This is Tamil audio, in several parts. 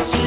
போச்சு.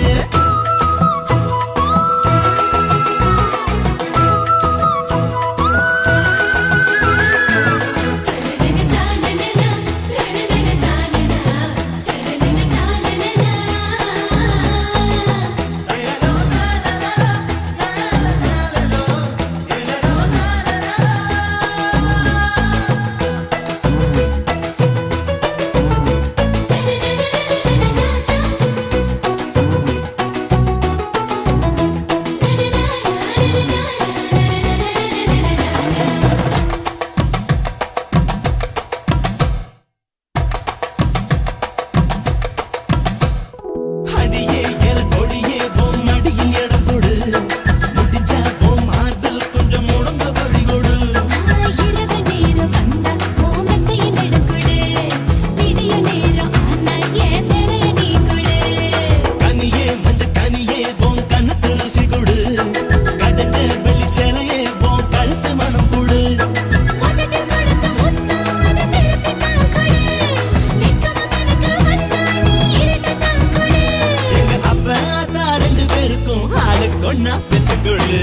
ஒன்னா பெத்துக்கொடு.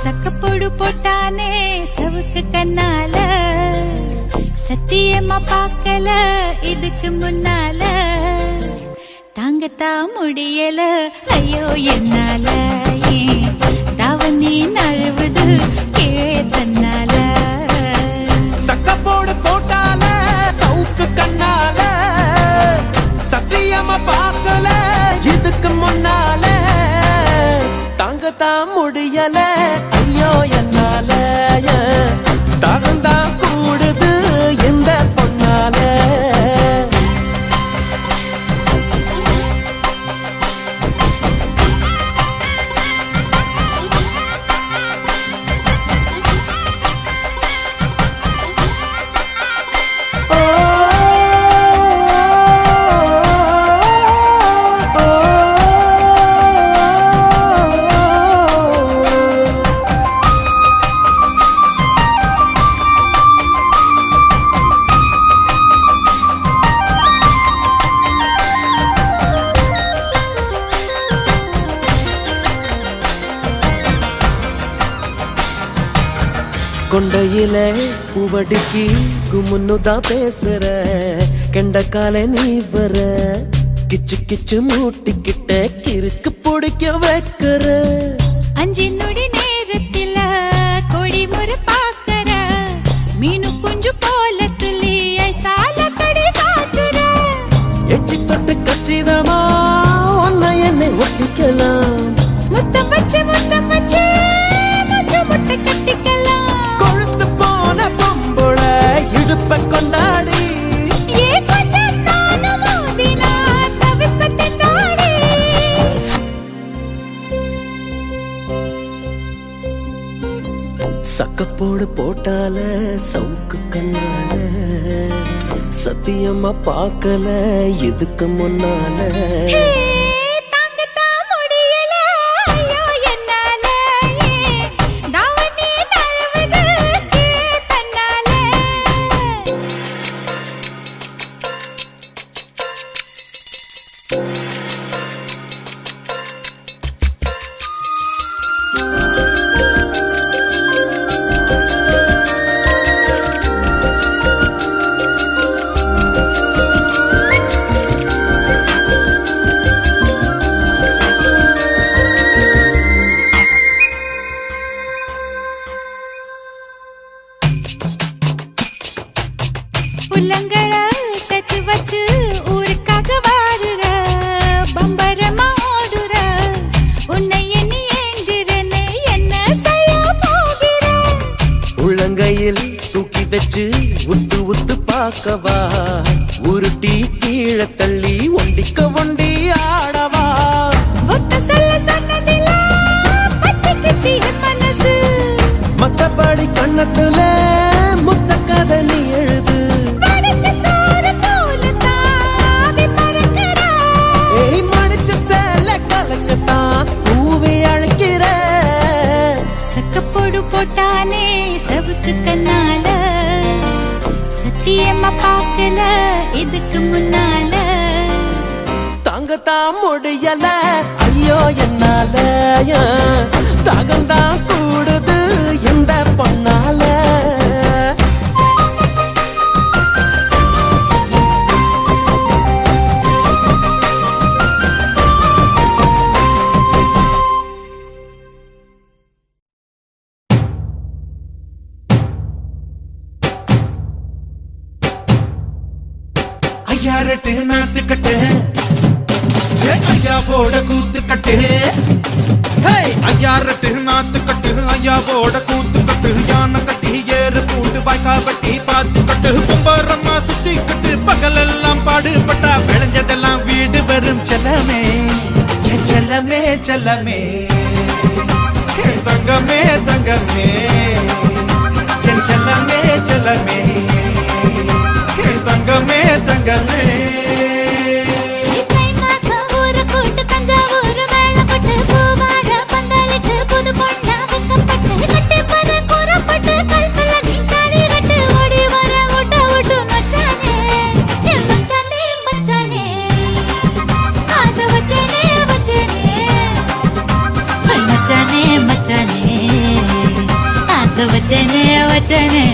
சக்கப்போடு போட்டானே சவுக்கு கண்ணால, சத்தியமா பார்க்கல இதுக்கு முன்னால, தாங்கத்தான் முடியல ஐயோ என்னால, தாவணி நழுவுது கீழே தன்னால. சக்கப்போடு போட்டால சவுக்கு கண்ணால, சத்தியமா பார்க்கல இதுக்கு முன்னால, தாங்கத்தான் முடியல ஐயோ என்னால, தாகந்தான் கூடுது இந்த பொண்ணால. கொண்டையில பூவடிக்கு குமுன்னுதான் பேசுற, கெண்டக்கால நீ வர, கிச்சு கிச்சு மூட்டிக்கிட்ட கிறுக்கு பிடிக்க வைக்கிற. அஞ்சு நொடி நேரத்தில கொடி முறை பாக்கற, மீனு குஞ்சு போல துள்ளி சால கடி காட்டுற. எச்சி தொட்டு கச்சிதமா ஒன்ன என்னை ஒட்டிக்கலாம், முத்தம் வச்சு முச்ச முட்டை கட்டிக்கலாம். கொழுத்து போன பொம்புள இடுப்ப கொண்டாடி, ஏ கொஞ்சம் நானும் மோதினா தவிப்பத்தின் தாடி. சக்கப்போடு போட்டால சவுக்கு கண்ணால, சத்தியமா பார்க்கல இதுக்கு முன்னால. வச்சு உத்து உத்து பார்க்கவா உருட்டி கீழே தள்ளி ஒண்டிக்க ஒண்டி ஆடவா ஒத்த சொல்ல சொன்னதில்ல பத்திக்குச்சு என் மனசு மத்தபடி கண்ணத்துல முத்த கதை நீ எழுது வடிச்ச சோறு போல தாவி பறக்கிற ஏய் மடிச்ச சேல கலக்கத்தான் பூவி அழைக்கிற சக்கப்போடு போட்டானே சவுக்கு கண்ணால சத்தியமா பார்க்கல இதுக்கு முன்னால தாங்கத்தான் முடியல ஐயோ என்னால தாகம்தான் கூடுது எந்த பொண்ணால ஐயாரட்டு நாத்து கட்டு ஐயாவோட கூத்து கட்டு ஐயாரட்டு நாத்து கட்டு ஐயாவோட கூத்து கட்டு யானை கட்டி ஏறு பூண்டு வாய்க்கா வட்டி பாத்து கட்டு கும்பரம்மா சுத்தி கட்டு பகலெல்லாம் பாடுபட்டா விளைஞ்சதெல்லாம் வீடு வரும் செல்லமே என் செல்லமே செல்லமே என் தங்கமே தங்கமே என் செல்லமே செல்லமே என் தங்கமே தங்கமே தை மாசம் ஊரு கூட்டு தஞ்சாவூர் மேளப்பட்டு பூவாழ பந்தலிட்டு புது பொண்ணா வெக்கப்பட்டு கட்டு பற கூறப்பட்டு கல்பல நீ தாடி கட்டு ஓடி வர ஓட்ட ஓட்டு மச்சானே என் மச்சானே மச்சானே ஆசை வச்சனே வச்சனே மச்சானே மச்சானே ஆசை வச்சனே வச்சனே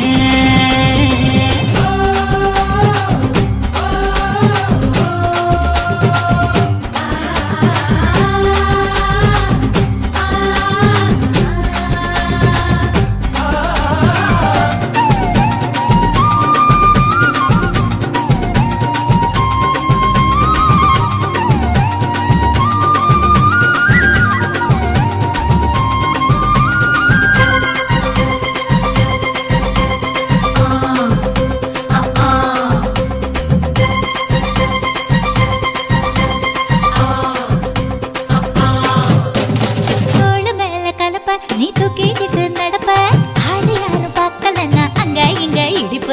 தோளு மேல கலப்ப நீ தூக்கிக்கிட்டு நடப்ப ஆளு யாரும் பார்க்கலன்னா அங்க இங்க இடிப்ப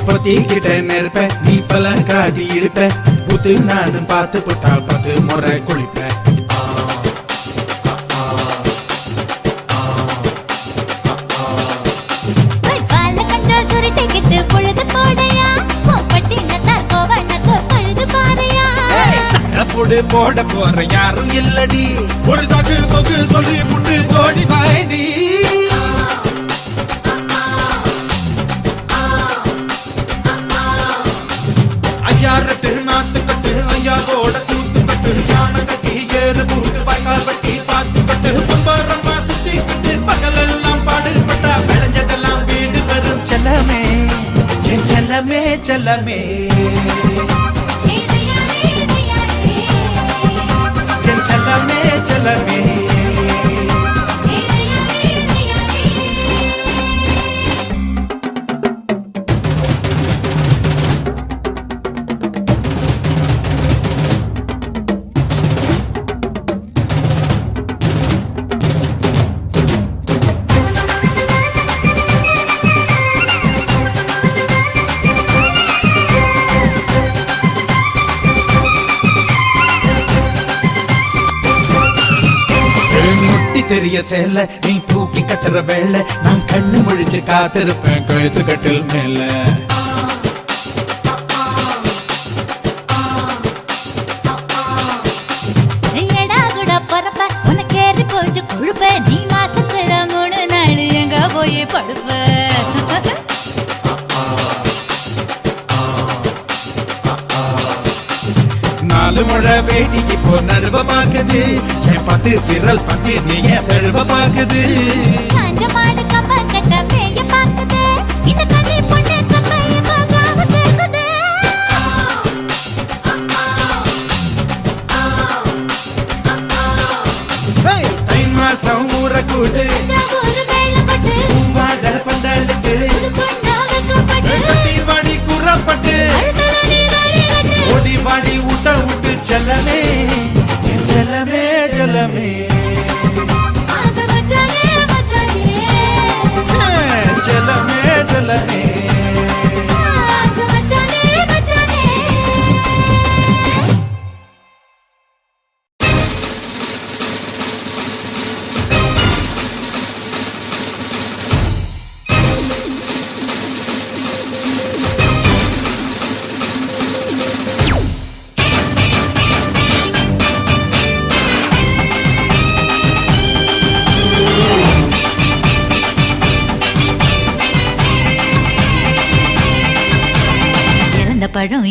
பத்திக்கிட்ட நெருப்ப நீ பல காட்டி இழுப்ப புத்து நானும் பார்த்து புட்டா 10 முறை குளிப்ப பால கொஞ்சம் சுருட்டிக்கிட்டு பொழுது போடையா பட்டி நத்தா கோவனக்கு பழுது பாறையா சட்டப்போடு போட போற யாரும் இல்லடி ஒரு சாக்கு போக்கு சொல்லி புட்டு ஓடி வாண்டி ஐயாரட்டு நாத்து கட்டு ஐயாவோட கூத்து கட்டு யானை கட்டி ஏறு பூண்டு வாய்க்கால் வட்டி பாத்து கட்டு கும்பரம்மா சுத்தி கட்டு பகலெல்லாம் பாடுபட்டா விளைஞ்சதெல்லாம் வீடு வரும் செல்லமே என் செல்லமே செல்லமே என் செல்லமே செல்லமே தெரிய சேல நீ தூக்கி கட்டுற வேலை நான் கண்ணு முழிச்சு காத்திருப்பேன் கழுத்து கட்டில் மேல எடா கூட பொறப்ப உனக்கு ஏறி போச்சு கொழுப்ப நீ மாசத்துல 3 நாள் எங்க போய் படுப்ப 4 முழை வேடிக்கு போ நடுவ பாக்குது என் 10 விரல் பத்தி நீ என் தழுவ பாக்குது காஞ்ச மாடு கப்ப கட்ட மேய பாக்குது இந்த கண்ணி பொண்ணு கப்பைய பாகாவ கேக்குது கூடு தஞ்சாவூர் மேளப்பட்டு பூவாட பந்தலுக்கு புது பொண்ணா வெக்கப்பட்டு கட்டி வாடி கூறப்பட்டு கழுத்துல நீ தாலி கட்டு ஓடி வாடி ஊட்ட விட்டு செல்லமே என் செல்லமே செல்லமே ஆசை மச்சானே மச்சானே செல்லமே செல்லமே ஆசை மச்சானே மச்சானே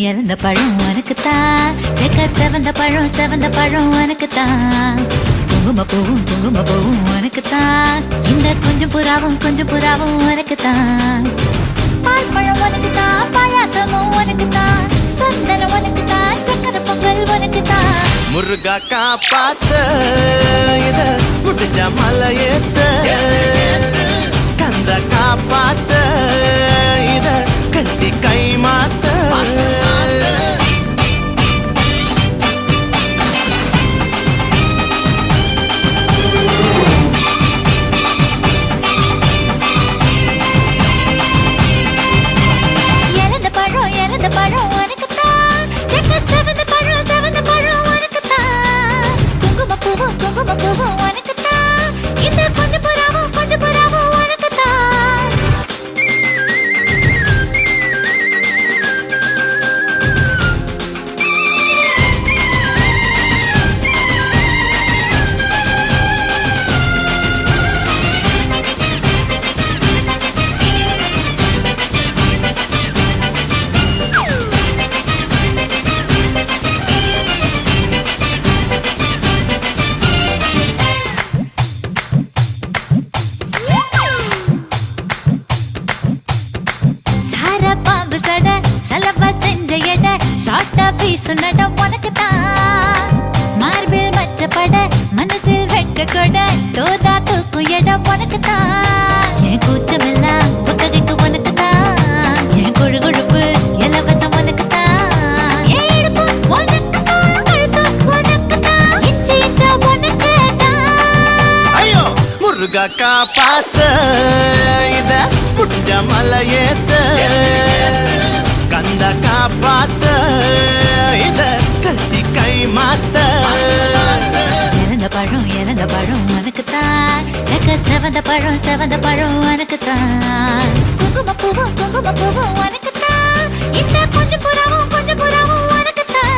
இழந்த பழம் உனக்குத்தான் செக்க செவந்த பழம் உனக்குத்தான் குங்கும பூவும் உனக்குத்தான் இந்த கொஞ்சம் புறாவும் உனக்குத்தான் பால் பழம் உனக்குத்தான் பாயாசமும் உனக்குத்தான் சந்தனம் உனக்குத்தான் சக்கரை பொங்கல் உனக்குத்தான் முருகா காப்பாத்த இத முடிஞ்ச மலையேத்த கந்த காப்பாத்த இத கட்டி கை மாத்த இழந்த பழம் உனக்குத்தான் செக்க செவந்த பழம் உனக்குத்தான் குங்கும பூவும் உனக்குத்தான் இந்த கொஞ்சம் புறாவும் உனக்குத்தான் வீசுனட உனக்குத்தான் மார்பில் மச்சப்பட மனசில் வெட்க கொட தோதா தூக்கும் இடம் உனக்குத்தான் என் கூச்சமெல்லாம் புத்தகைக்கு உனக்குத்தான் என் கொழுப்பு இலவசம் உனக்குத்தான் என் இடுப்பு உனக்குத்தான் கழுத்து உனக்குத்தான் இச்சை உனக்குத்தான் ஐயோ முருகா காப்பாத்த இத முடிஞ்ச மலையேத்த கந்த காப்பாத்த இத கட்டி கை மாத்த இழந்த பழம் உனக்குத்தான் செக்க செவந்த பழம் உனக்குத்தான் குங்கும பூவும் உனக்குத்தான் இந்த கொஞ்சம் புறாவும் உனக்குத்தான்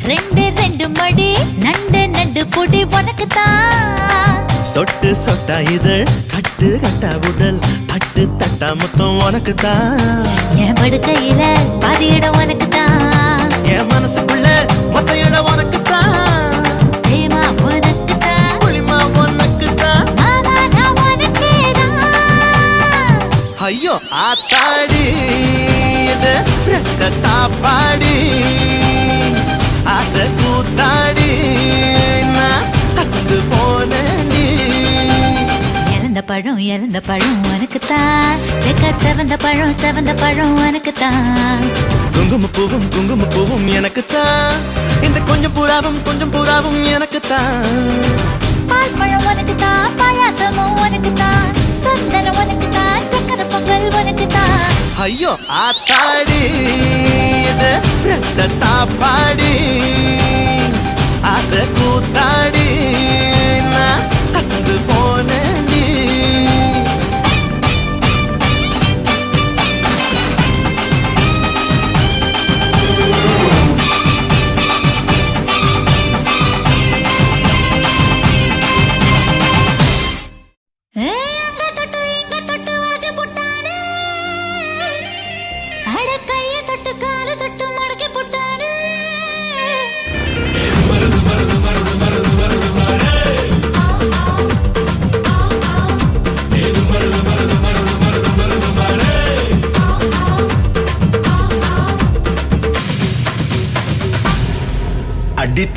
ரெண்டு மடி நண்டு பொடி உனக்குத்தான் சொட்டு சொட்டா இதழ் கட்டு கட்டா உடல் தட்டு தட்டா மொத்தம் உனக்குத்தான் என் படுக்கையில பாதி இடம் உனக்குத்தான் என் மனசுக்குள்ள மொத்த இடம் உனக்குத்தான் தேமா உனக்குத்தான் புளிமா உனக்குத்தான் மாமா நான் உனக்கேதான் ஐயோ ஆத்தாடி இது ரத்தத்தா பாடி ஆசை கூத்தாடி நான் அசந்து போனேன் இழந்த பழம் உனக்குத்தான் செக்க செவந்த பழம் உனக்குத்தான் குங்கும பூவும் எனக்குத்தான் இந்த கொஞ்சம் புறாவும் எனக்குத்தான் பால் பழம் உனக்குத்தான் பாயாசமும் உனக்குத்தான் சந்தனம் உனக்குத்தான் சக்கரை பொங்கல் உனக்குத்தான் ஐயோ ஆத்தாடி இது ரத்தத்தா பாடி ஆசை கூத்தாடி நான் அசந்து போனேன்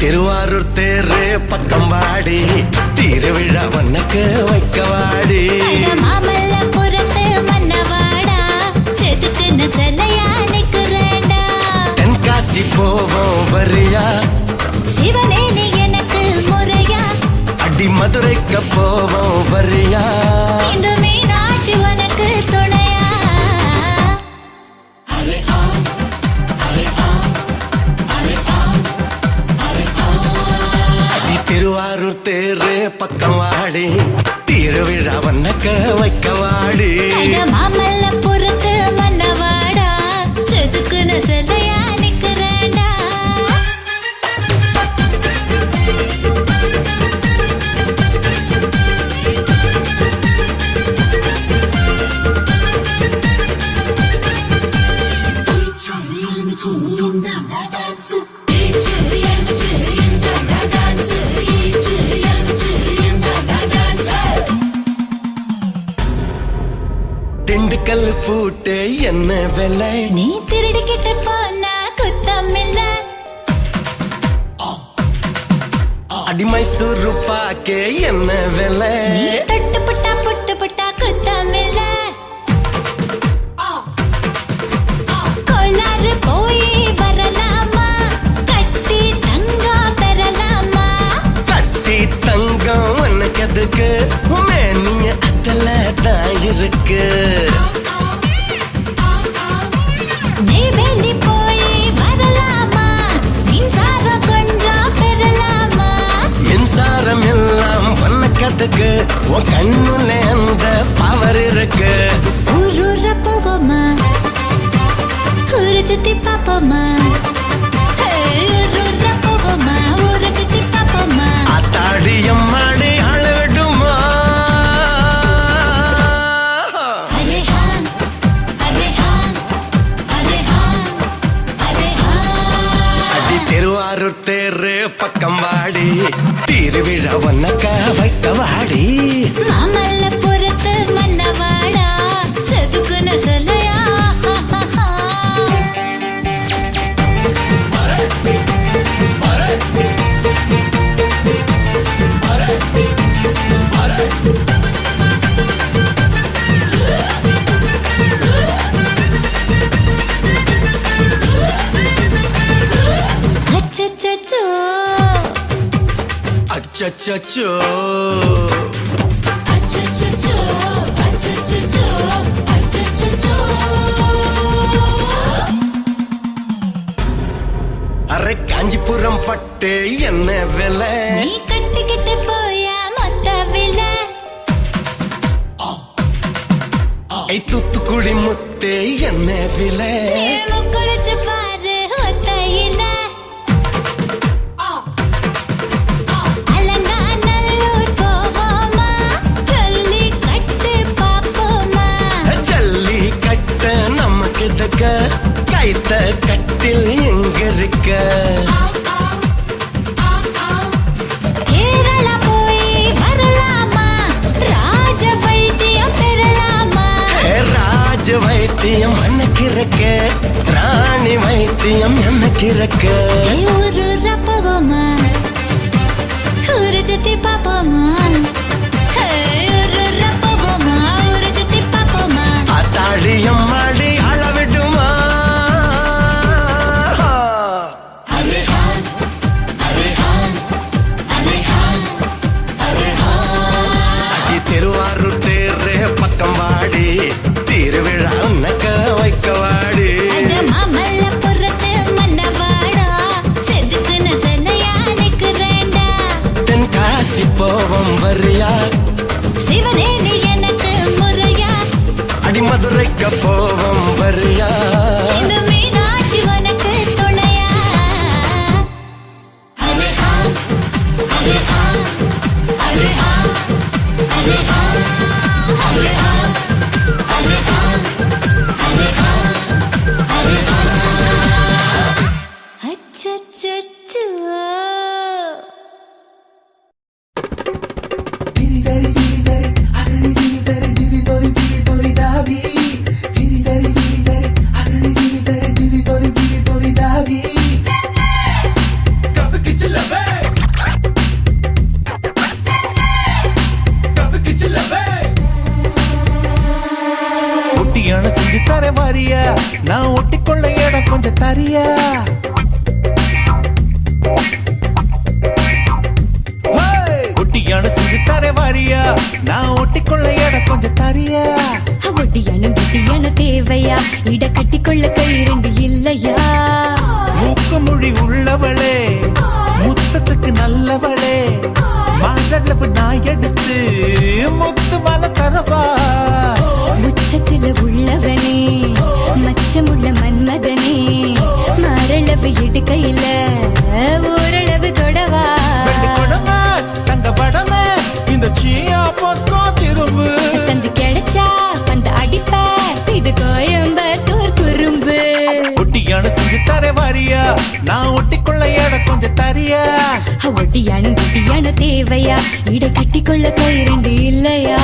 திருவாரூர் தேரு பக்கம் வாடி திருவிழா வண்ணக்கு வைக்க வாடி அட மாமல்லபுரத்து மன்னவாடா செதுக்குன்னு சிலையா நிக்கிறேன்டா தென்காசி போவோம் வரியா சிவனே நீ எனக்கு முறையா அடி மதுரைக்கு போவோம் வரியா இந்த மீனாட்சி உனக்கு துணையா அடி திருவாரூர் தேரு பக்கம் வாடி திருவிழா வண்ணக்க வைக்க வாடி அட மாமல்லபுரத்து மன்னவாடா செதுக்குன்னு சிலையா நிக்கிறேன்டா திண்டுக்கல் பூட்டு என்ன விலை நீ திருடிக்கிட்டு போனா குத்தமில்ல அடி மைசூரு பாக்கே என்ன விலை நீ தொட்டுப்பட்டா புட்டுப்பட்டா குத்தமில்ல கோலாறு போய் வரலாமா கட்டி தங்கம் பெறலாமா கட்டி தங்கம் உனக்கு எதுக்கு மேனிய அத்தல தான் இருக்கு நெய்வேலி போய் வரலாமா மின்சாரம் கொஞ்சம் பெறலாமா மின்சாரம் எல்லாம் உனக்கு எதுக்கு உன் கண்ணுல அந்த பவர் இருக்கு ஊரூர போவோமா ஊரை சுத்தி பாப்போமா ஊரூர போவோமா ஊரை சுத்தி பாப்போமா அத்தாடி அம்மாடி அளவிடுமா அரே ஹா அரே ஹா அரே ஹா அரே ஹா அடி திருவாரூர் தேரு பக்கம் வாடி திருவிழா வண்ணக்க வைக்க வாடி மாமல்லபுரத்து மன்னவாடா செதுக்குன்னு சொல்லையா அச்சச்சோ அச்சச்சோ அச்சச்சோ அச்சச்சோ அச்சச்சோ அரை காஞ்சிபுரம் பட்டு என்ன விலை நீ கட்டிக்கிட்டு போயா மொத்த விலை ஐ தூத்துக்குடி முத்தே என்ன விலை நீ முக்குளிச்சு பாரு ஒத்தையில அலங்காநல்லூர் போவோமா சொல்லி கட்டு பாப்போமா ஜல்லி கட்ட நமக்கு இதுக்க கைத்த கட்டில் எங்க இருக்க கேரளா போய் வரலாமா ராஜ வைத்தியம் பெறலாமா ராஜ வைத்தியம் எனக்கு இருக்க ராணி வைத்தியம் எனக்கு இருக்க ஊரூர போவோமா ஊரை சுத்தி பாப்போமா ஊரூர போவோமா ஊரை சுத்தி பாப்போமா அத்தாடி அம்மாடி அளவிடுமா அடி திருவாரூர் தேரு பக்கம் வாடி திருவிழா உனக்க வைக்க வாடி அட மாமல்லபுரத்து மன்னவாடா செதுக்குன்னு சிலையா நிக்கிறேன்டா தென்காசி போவோம் வரியா சிவனே நீ எனக்கு முறையா அடி மதுரைக்கு போவோம் வரியா இந்த மீனாட்சி உனக்கு துணையா அரே ஹா அரே ஹா அரே ஹா அரே ஹா அரே ஹா அரே ஹா அரே ஹா அரே ஹா அச்சச்சோ Love வாரியா நான் ஒட்டிக்கொள்ள இடம் கொஞ்சம் தரியா ஒட்டியான செஞ்சு தர வாரியா நான் ஒட்டிக்கொள்ள இடம் கொஞ்சம் தரியா ஒட்டியான குட்டியான தேவையா இட கட்டிக்கொள்ள கை ரெண்டு இல்லையா மூக்கு மொழி உள்ளவளே முத்தத்துக்கு நல்லவளே மாதளவு நான் எடுத்து முத்து மலை தரவா உச்சத்துல உள்ளவனே மச்சமுள்ள மன்மதனே மரளவு இடுக்கையில ஓரளவு தொடவா கொடமா தங்க படமே இந்த சீயா பக்கம் திரும்பு சந்து கிடைச்சா அந்த அடிப்ப இது கோயம்பத்தூர் குறும்பு ஒட்டியான செஞ்சு தர வாரியா நான் ஒட்டிக்கொள்ள இடம் கொஞ்சம் தரியா ஒட்டியான குட்டியான தேவையா இட கட்டிக்கொள்ள கை ரெண்டு இல்லையா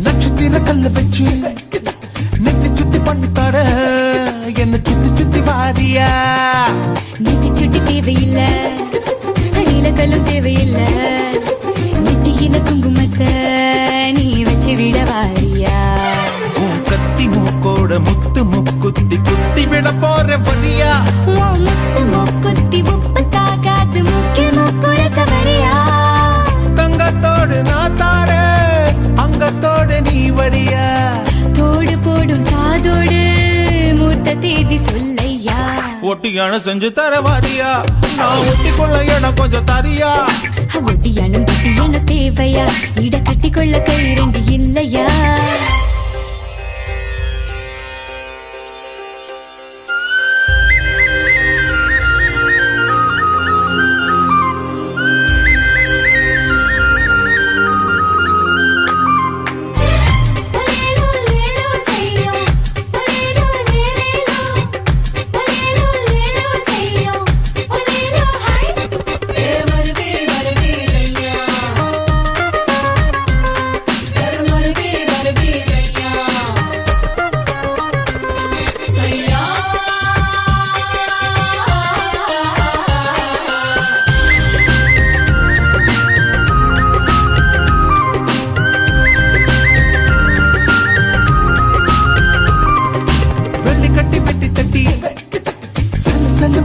நட்சத்திர கல்ல வச்சு நெத்தி சுத்தி பண்ணி தர என்ன சுத்தி சுத்தி வாரியா நெத்தி சுட்டி தேவையில்ல நீலக்கல்லும் தேவையில்ல நெத்தியில குங்குமத்தை நீ வச்சு விட வாரியா உன் கத்தி மூக்கோட முத்து முக்குத்தி குத்தி விட போற வரியா முத்து முக்குத்தி உப்பு தாக்காத்து முக்கில் முக்குற சவரியா தங்கத்தோடு நான் தாரே அங்கத்தோடு நீ வரியா தோடு போடும் காதோடு மூர்த்த தேதி சொல்லையா ஒட்டியான செஞ்சு தர வாரியா நான் ஒட்டிக்கொள்ள இடம் கொஞ்சம் தரியா ஒட்டியானும் குட்டியான தேவையா இட கட்டிக்கொள்ள கை ரெண்டு இல்லையா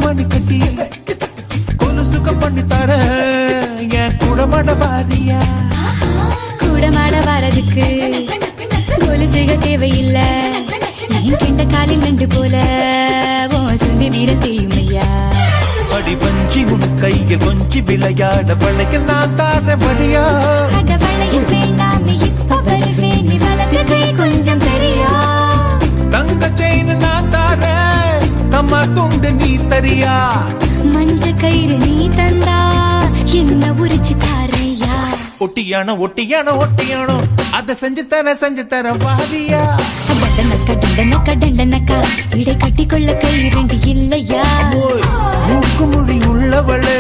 மணி கட்டி கொலு சுகம் பண்ணி தர என் குடமட வாரியா கூடமாட வரதுக்கு கொலுசுக தேவையில்ல என் கெண்ட காலில் நண்டு போல ஓ சுண்டி வீர தேயுமையா அடி வஞ்சி உன் கையில் கொஞ்சி விளையாட வளைக்க நான் தார வரியா அட வளையல் வேண்டாமே இப்ப வருவேன் நீ வலது கை கொஞ்சம் பெரியா தங்க செயின் நான் தார தம்மா துண்டு நீ தரியா மஞ்ச கயிறு நீ தந்தா என்ன உரிச்சு தாரையா ஒட்டியானோ ஒட்டியானோ ஒட்டியானோ அத செஞ்சு தர வாரியா டண்டனக்கா டண்டனக்கா இடை கட்டிக்கொள்ள கை ரெண்டு இல்லையா மூக்கு மொழி உள்ளவளே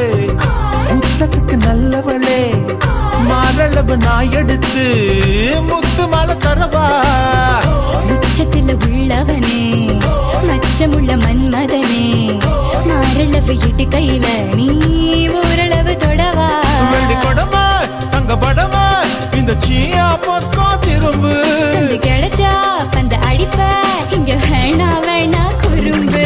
முத்தத்துக்கு நல்லவளே மாரளவு நான் எடுத்து முத்து மலை தரவா உச்சத்துல உள்ளவனே மச்சமுள்ள மன்மதனே மாரளவு இட்டு கையில நீ ஓரளவு தொடவா கொடமா தங்க படமா இந்த சீயா பக்கம் திரும்பு கிடைச்சா அந்த அடிப்ப இங்க வேணா வேணா குறும்பு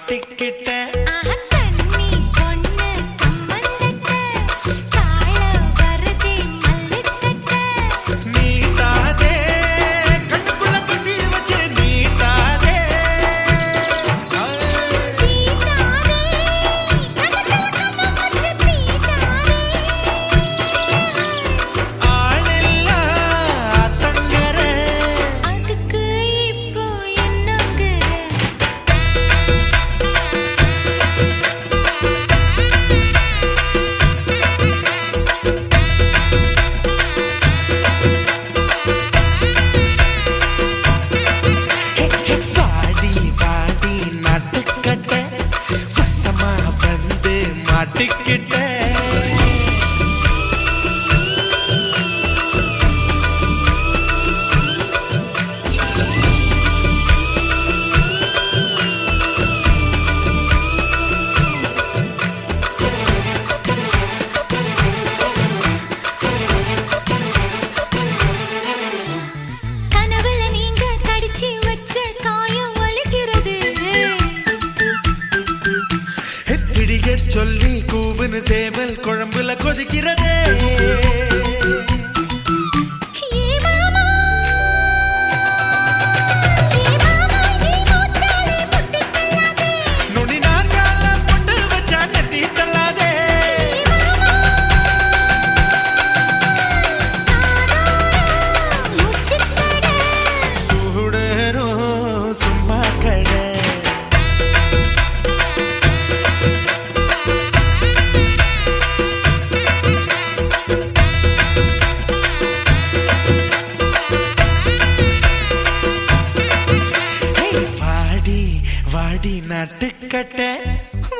மாட்டிக்கிட்ட ஆஹா, கன்னி பொண்ணு கம்மந்தட்ட, காள வருதே மல்லுக்கட்ட. நீட்டாதே கண்ணுக்குள்ள குத்தி வச்சு நீட்டாதே தீட்டாதே, கண்ணத்துல கண்ணம் வச்சு தீட்டாதே. ஆளில்லா தங்கர அதுக்கு இப்போ என்னங்கிற? வாடி வாடி நட்டுக்கட்ட வசமா வந்து மாட்டிக்கிட்ட கனவுல நீங்க கடிச்சு வச்ச காயம் வலிக்கிறது. பிடிய சொல்லி கூவுன்னு சேவல் குழம்புல கொதிக்கிறதே ஏ மாமா, ஏ மாமா, நீ மூச்சாலே முட்டி தள்ளாதே. நுனி நாங்கால பொண்டு வச்சா நெத்தி தள்ளாதே மூச்சுத்தட, சூடரும் சும்மா கடை வாடி வாடி நட்டுக்கட்ட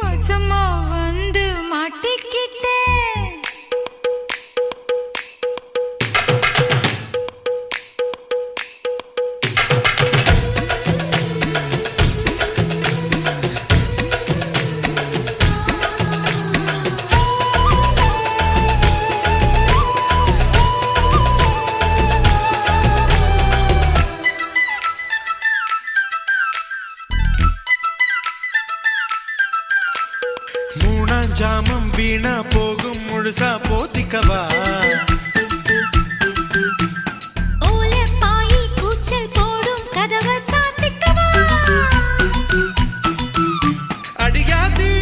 வசமா வந்து மாட்டிக்கிட்டே. மூணாம் ஜாமம் வீணா போகும் முழுசா போத்திக்கவா ஓலை பாயி கூச்சல் போடும் கதவை சாத்திக்கவா. அடியாதி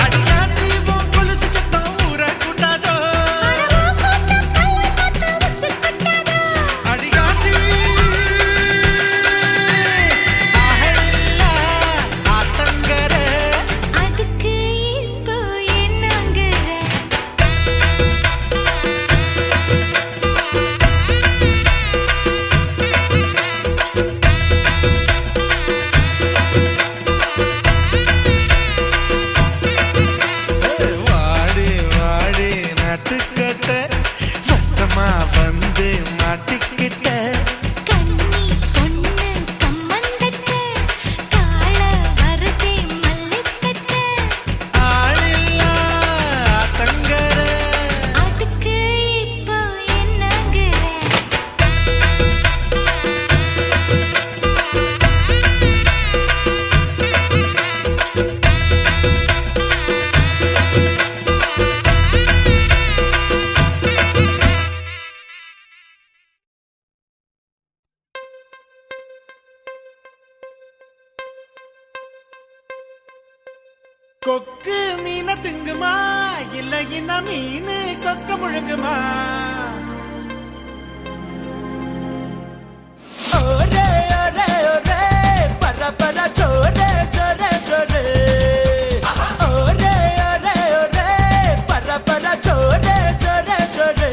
அடியாதி உன் கொலுசு சத்தம் ஊர கூட்டாதோ அடவா போட்ட பல்ல பத்த வச்சு கட்டாதா. அடியாதி ஆஹெல்லா ஆத்தங்கர அதுக்கு இப்போ என்னங்கிற? வாடி வாடி நட்டுக்கட்ட வசமா வந்து மாட்டிக்கிட்ட கன்னி பொண்ணு கம்மந்தட்ட, காள வருதே மல்லுக்கட்ட. ஆளில்லா தங்கர அதுக்கு இப்போ என்னங்கிற? கொக்கு மீன திங்குமா இல்ல இன மீன் கொக்க முழுங்குமா ஒரே ஒரே ஒரே பர பர சோரே சோரே சோரே ஒரே ஒரே ஒரே பர பர சோரே சோரே சோரே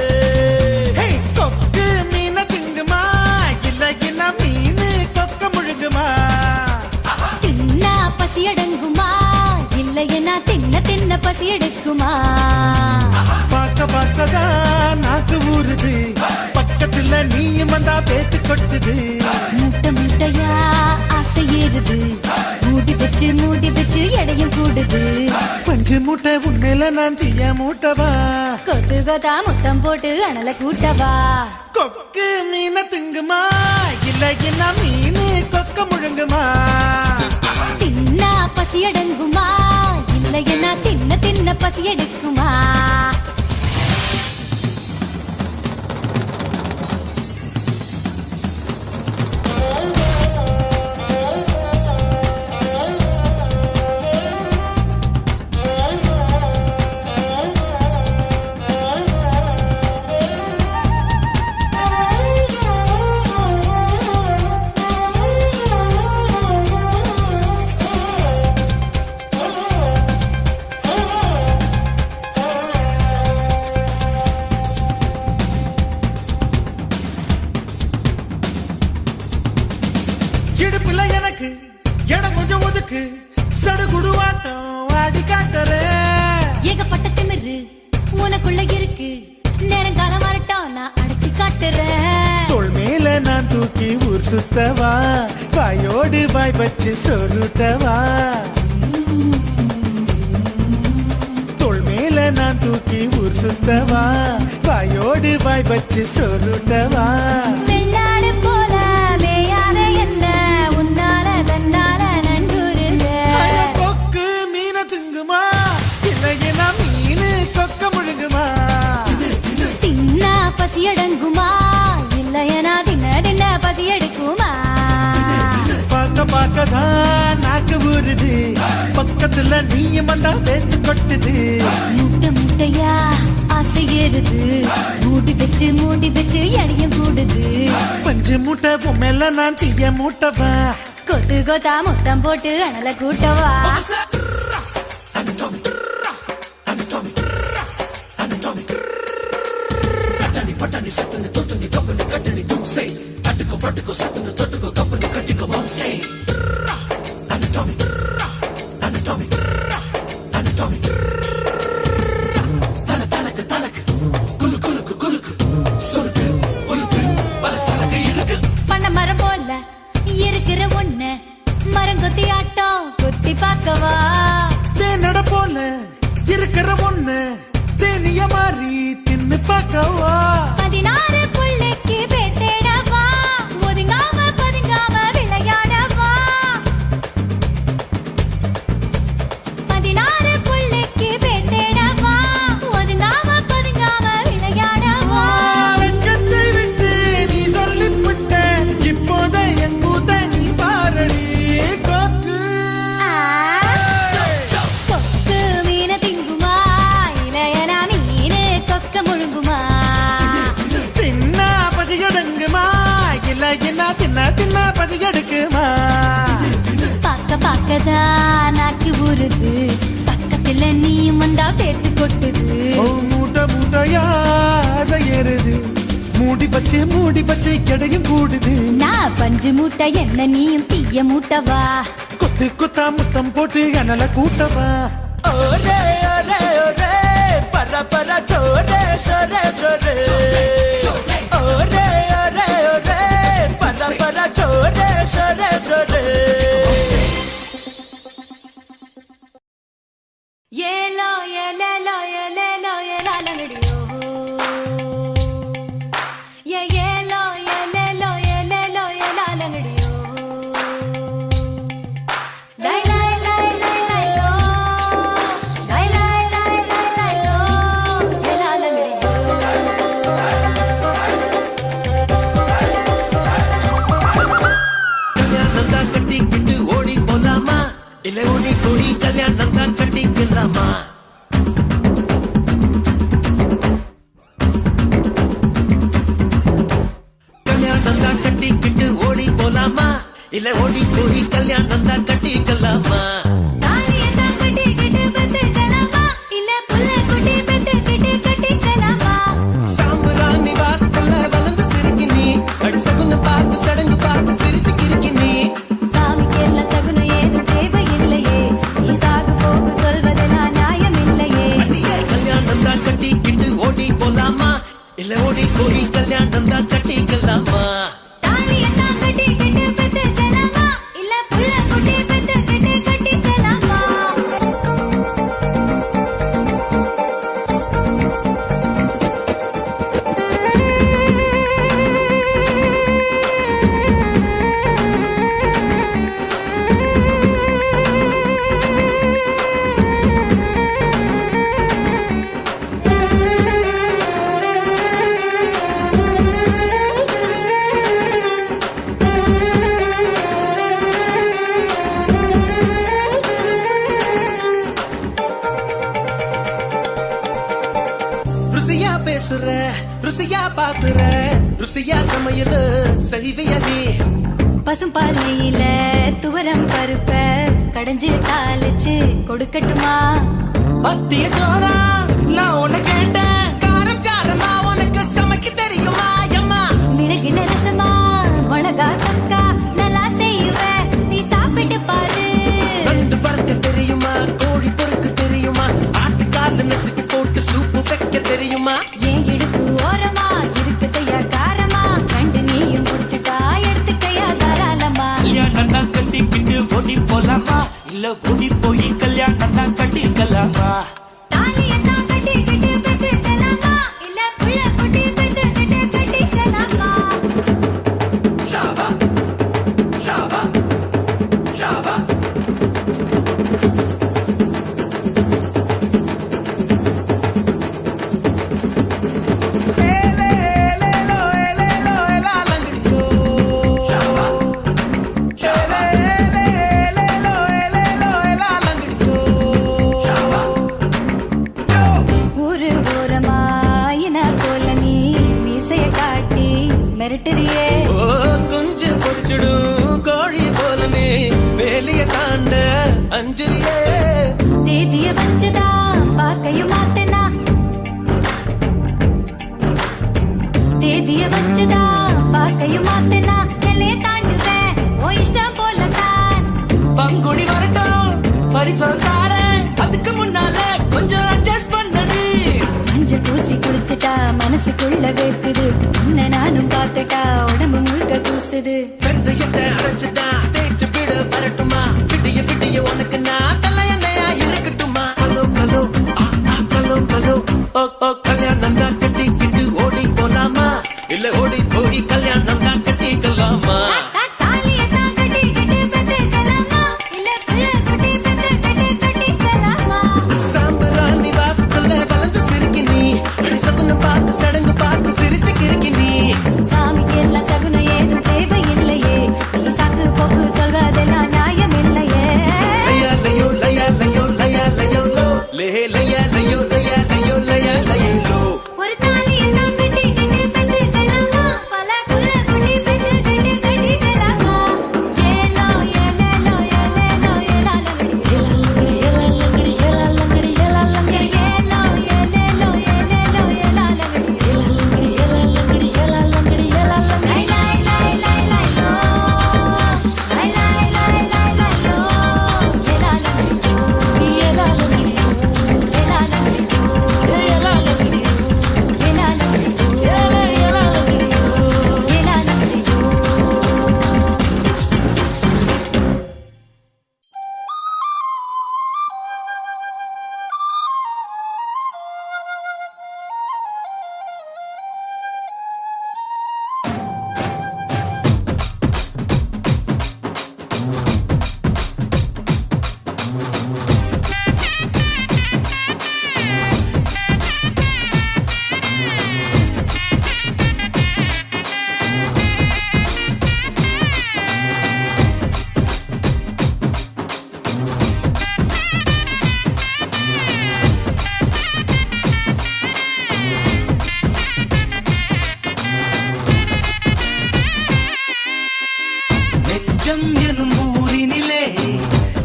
கொக்கு மீன திங்குமா இல்ல இன மீன் கொக்க முழுங்குமா தின்னா பசி அடங்குமா, இல்லையனா தின்ன தின்ன பசி எடுக்குமா? பார்க்க பார்க்கதான் நாக்கு ஊறுது பக்கத்துல நீயும் வந்தா பேத்து கொட்டுது முட்டை முட்டையா ஆசை ஏறுது, மூடி வச்சு எடையும் கூடுது. பஞ்சு மூட்டை உண்மையில நான் தீய மூட்டவா கொத்து கொத்தா முத்தம் போட்டு அனல கூட்டவா. கொக்கு மீன திங்குமா இல்ல என்ன மீன் கொக்க கொக்க முழுங்குமா தின்னா பசி அடங்குமா இல்லையனா தின்ன தின்ன பசி எடுக்குமா இடுப்புல எனக்கு இடம் கொஞ்சம் ஒதுக்கு சடுகுடுவாட்டம் ஆடி காட்டுறேன் ஏகப்பட்ட திமிரு உனக்குள்ள இருக்கு நேரங்காலம் வரட்டும் நான் அடிச்சு காட்டுறேன் தோள் மேல நான் தூக்கி ஊர் சுத்தவா வாயோடு வாய் வச்சு சொருட்டவா தோள் மேல நான் தூக்கி ஊர் சுத்தவா வாயோடு வாய் வச்சு சொருட்டவா வெள்ளாடு போல மேயாத என்ன உன்னால தன்னால நன்றுருங்க அட கொக்கு மீனை திங்குமா இல்லையா மீன் கொக்க முழுங்குமா தின்னா பசி அடங்குமா இல்லையனா தின்ன தின்ன பசி எடுக்குமா பார்க்க பார்க்கதான் நாக்கு ஊறுது பக்கத்துல நீயும் வந்தா வேத்து கொட்டுது முட்டை முட்டையா ஆசை ஏறுது மூடி வச்சு எடையும் கூடுது பஞ்சு மூட்டை பொம்மைல நான் தீய மூட்டவா கொத்து கொத்தா முத்தம் போட்டு அனல கூட்டவா பண்ண மரம் போல இருக்கிற ஒண்ணு மரம் கொத்தி ஆட்டம் கொத்தி பார்க்கவா தேனட போல இருக்கிற ஒண்ணு தேனிய மாறி தின்னு பார்க்கவா 16 புள்ளைக்கு பேத்தேடவா ஒதுங்காம பதுங்காம விளையாடவா 16 புள்ளைக்கு பேத்தேடவா ஒதுங்காம பதுங்காம விளையாடவா வெட்கத்தை விட்டு நீ சொல்லிவிட்ட இப்போத என் கூத்த நீ பாரடி கொக்கு கொக்கு மீன திங்குமா இளையனா மீனு கொக்க முழுங்குமா தின்னா பசியடங்குமா இல்லையா தின்ன பசியெடுக்குமா பார்க்கதான் நாக்கு ஊறுது பக்கத்துல நீயும் வந்தா பேத்து கொட்டுது ஓ மூட்டையா ஆசை ஏறுது மூடி பச்சை கிடையும் கூடுது நான் பஞ்சு மூட்டை என்ன நீயும் தீய மூட்டவா கொத்து கொத்தா முத்தம் போட்டு அனல கூட்டவா ஒரே ஒரே ஒரே பர பர சோரே சோரே சோரே ஒரே ஒரே ஒரே பர பர சோரே சோரே சோரே ஏலோ ஏலேலோ ஏலேலோ ஏலாலங்கடியோ ஏலோ ஏலேலோ ஏலேலோ ஏலாலங்கடியோ லை லை லை லை லைலோ லை லை லை லை லைலோ ஏலாலங்கடியோ கல்யாணம் தான் கட்டிக்கிட்டு ஓடி போலாமா இல்ல ஓடி போய் கல்யாணம் தான் கட்டிக்கலாமா கல்யாணம் தான் கட்டிக்கிட்டு ஓடி போலாமா இல்ல ஓடி போய் கல்யாணம் தான் கட்டிக்கலாமா தாலிய தான் கட்டிக்கிட்டு பெத்துக்கலாமா இல்ல புள்ள குட்டி பெத்துக்கிட்டு கட்டிக்கலாமா சாம்புராணி வாசத்துல வளர்ந்து சிரிக்கி நீ அடி சகுன பார்த்து சடங்கு பார்த்து சிரிச்சு கிறுக்கி நீ சாமிக்கெல்லாம் சகுனம் ஏதும் தேவையில்லையே நீ சாகு போகு சொல்வதெல்லாம் நியாயமில்லையே அடியே கல்யாணம் தான் கட்டிக்கிட்டு ஓடி போலாமா இல்ல ஓடி போய் கல்யாணம் தான் கட்டிக்கலாமா தாலிய தான் கட்டிக்கிட்டு பெத்துக்கலாமா இல்ல புள்ள குட்டி பெத்துக்கிட்டு கட்டிக்கலாமா பாக்குற ருசியா பாக்குற ருசியா சமையல் செய்விய நீ பசும்பாலையில துவரம் பருப்ப கடைஞ்சு தாளிச்சு கொடுக்கட்டுமா பத்திய சோறா நான் உன்னை கேட்டேன் காரம் சாரமா உனக்கு சமைக்க தெரியுமா அம்மா மிளகுல ரசமா மிளகா தக்கா நல்லா செய்வேன் நீ சாப்பிட்டு பாரு நண்டு வறுக்க தெரியுமா கோழி பொறுக்க தெரியுமா ஆட்டுக்கால் நசுக்கி போட்டு சூப்பு வைக்க தெரியுமா ஏன் இடுப்பு ஓரமா இருக்குதையா காரமா கண்டு நீயும் குடிச்சுட்டா எடுத்துக்கையா தாராளமா கல்யாணம் தான் கட்டிக்கிட்டு ஓடி போலாமா இல்ல ஓடி போய் கல்யாணம் தான் கட்டிக்கலாமா தாலியத்தான் கட்டிக்கிட்டு பெத்துக்கலாமா இல்ல புள்ள குட்டி பெத்துக்கிட்டு கட்டிக்கலாமா ஊரு ஓரமா இன போல நீ மீசைய காட்டி மிரட்டுறியே ஓ குஞ்சு பொறிச்சிடும் கோழி போல நீ வேலிய தாண்ட அஞ்சுரியே தேதிய வச்சுதா பாக்கையும் மாத்தனா தேதிய வச்சுதா பாக்கையும் மாத்தனா எல்லைய தாண்டுவேன் ஓ இஷ்டம் போலதான் பங்குடி வரட்டும் பரிசம் தாரேன் அதுக்கு முன்னால கொஞ்சம் அட்ஜஸ்ட் பண்ணடு மஞ்ச பூசி குளிச்சுட்டா மனசுக்குள்ள வேர்க்குது உன்னை நானும் பார்த்துட்டா உடம்பு முழுக்க கூசுது வெந்தயத்தை அரைச்சுட்டா தேய்ச்சு விட வரட்டுமா விடிய விடிய உனக்கு நான் தலையணையா இருக்கட்டுமா கலோ கலோ கலோ கலோ ஓ கல்யாணம் தான் கட்டிக்கிட்டு ஓடி போலாமா இல்ல ஓடி போய் கல்யாணம் தான் கட்டிக்கலாமா தாலியத்தான் கட்டிக்கிட்டு பெத்துக்கலாமா இல்ல புள்ள குட்டி பெத்துக்கிட்டு கட்டிக்கலாமா சாம்பராணி வாசத்துல வளர்ந்து சிரிக்கி நீ சகுனம் பார்த்து சடங்கு பார்த்து சிரிச்சு கிறுக்கி நீ சாமிக்கு எல்லாம் சகுனம் ஏதும் தேவையில்லையே நீ சாக்கு போக்கு சொல்வதெல்லாம் நியாயம் இல்லையே லயா லயோ லயா லயோ லயா லயோ லோ லே லயா லயோ லயா லயோ லயா லயோ லோ ஒரு தாலியத்தான் கட்டிக்கிட்டு பெத்துக்கலாமா பல புள்ள குட்டி பெத்துக்கிட்டு கட்டிக்கலாமா ஏலோ ஏலேலோ ஏலேலோ ஏலாலங்கடி ஏலாலங்கடி ஏலாலங்கடி ஏலாலங்கடி ஏலோ ஏலேலோ ஏலேலோ ஏலாலங்கடி ஏலாலங்கடி ஏலாலங்கடி ஏலாலங்கடி ஏலாலங்கடி லை லை லை லை லை லோ லை லை லை லை லை லோ ஏலாலங்கடி ஏலாலங்கடி ஏலாலங்கடி ஏலாலங்கடி ஏலாலங்கடி ஏலாலங்கடி ஏலாலங்கடி நெஞ்சம் எனும் ஊரினிலே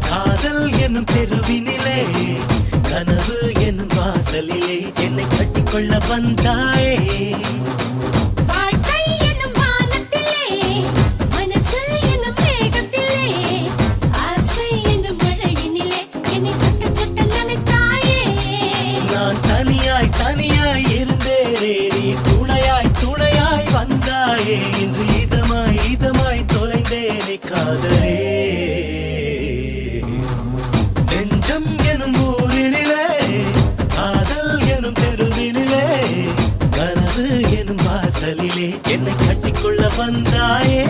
காதல் எனும் தெருவினிலே கனவு எனும் வாசலிலே என்னை கட்டிக்கொள்ள வந்தாயே வாழ்க்கை என்னும் வானத்திலே மனசு என்னும் மேகத்திலே ஆசை என்னும் மழையினிலே என்னை சொட்ட சொட்ட நினைத்தாயே நான் தனியாய் தனியாய் இருந்தேனே நீ துணையாய் துணையாய் வந்தாயே இன்று இதமாய் இதமாய் தொலைந்தேனே காதலே நெஞ்சம் எனும் ஊரினிலே காதல் எனும் தெருவினிலே கனவு எனும் வாசலிலே என்னை கட்டிக்கொள்ள வந்தாயே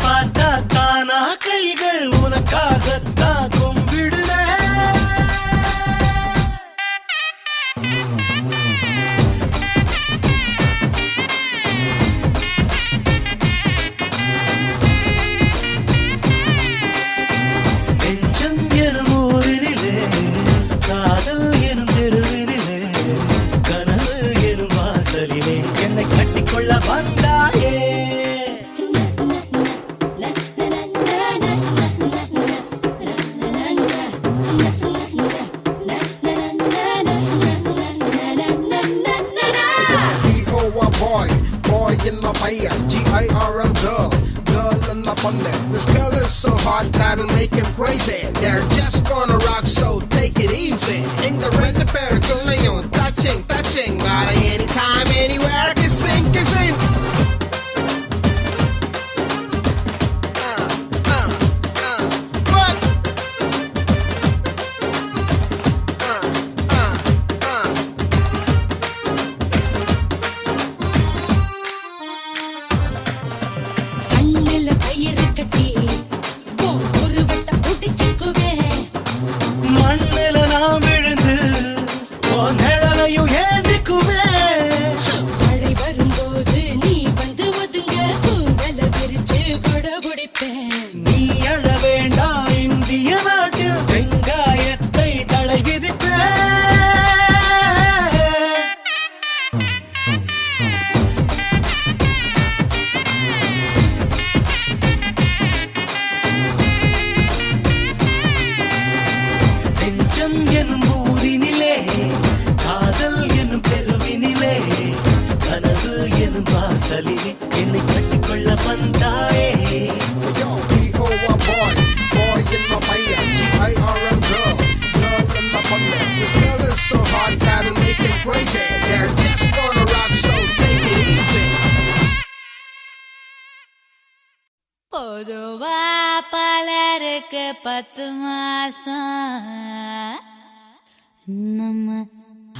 பார்த்தா தானா கைகள் உனக்காகத்தான் கும்பிடுதே. நெஞ்சம் எனும் ஊரினிலே, காதல் எனும் தெருவினிலே, கனவு எனும் வாசலிலே என்னை கட்டிக்கொள்ள வந்தாயே. Boy in my fire, G-I-R-L girl, girl in my bundle. This girl is so hot that'll make him crazy. They're just gonna rock, so take it easy. In the rent a pair of touching, got anytime, anywhere, kissing. What? கண்ணுல கயிறு கட்டி ஒரு வட்ட ஒட்டிச்சுக்குவேன். மண்ணில நான் விழுந்து உன் நிழலையும் ஏந்திக்குவேன். மழை வரும்போது நீ வந்து ஒதுங்க, தூங்கல விரிச்சு கொட பிடிப்பேன். நீ அழ வேண்டாம், இந்திய நாட்டில் வெங்காயத்தை தடை விதிப்பேன். நெஞ்சம் எனும் ஊரினிலே, காதல் எனும் தெருவினிலே, கனவு எனும் வாசலிலே என்னை கட்டிக்கொள்ள வந்தாயே. Yo, B-O-Y boy in my fire, G-I-R-L girl, girl in my bundle. This girl is so hot that'll make him crazy. They're just gonna rock, so take it easy. பொதுவா பலருக்கு 10 மாசம், நம்ம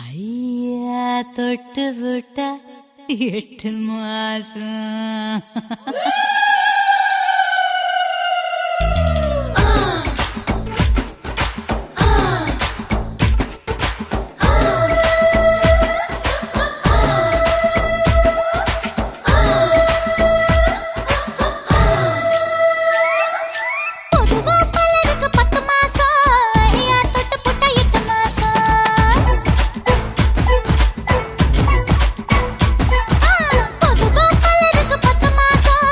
ஐயா தொட்டு விட்டா 8 மாசம். பொதுவா பலருக்கு 10 மாசம், ஐயா தொட்டு புட்டா 8 மாசம். பொதுவா பலருக்கு 10 மாசம்,